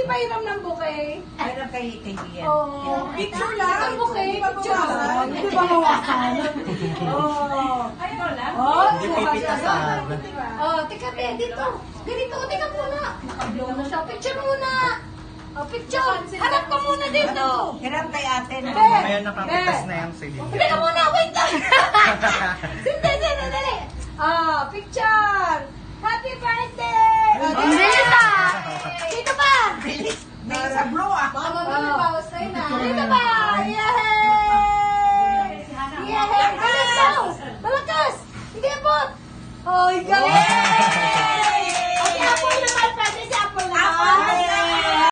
pairam ng bouquet. Ay, lang kay kaibigan. Oh, Picture lang. Ang bouquet, picture lang. Hindi ba mawasan? Oh. Ay, ito lang. Oh, Hindi pipitasan. Oh, teka, be, dito. Ganito, teka muna. Nakablo na siya. Picture muna. Oh, picture. Harap ka muna dito. Hirap kay ate na. Mamaya nakapitas na yung silid. Teka muna, wait lang. Sandali. Ah, picture. Happy birthday! Oh, Bilis ah! Dito pa! May sa bro ah. Bawas tayo na. Dito pa! Yay! Yay! Galing daw! Malakas! Hindi abot! Oh, galing!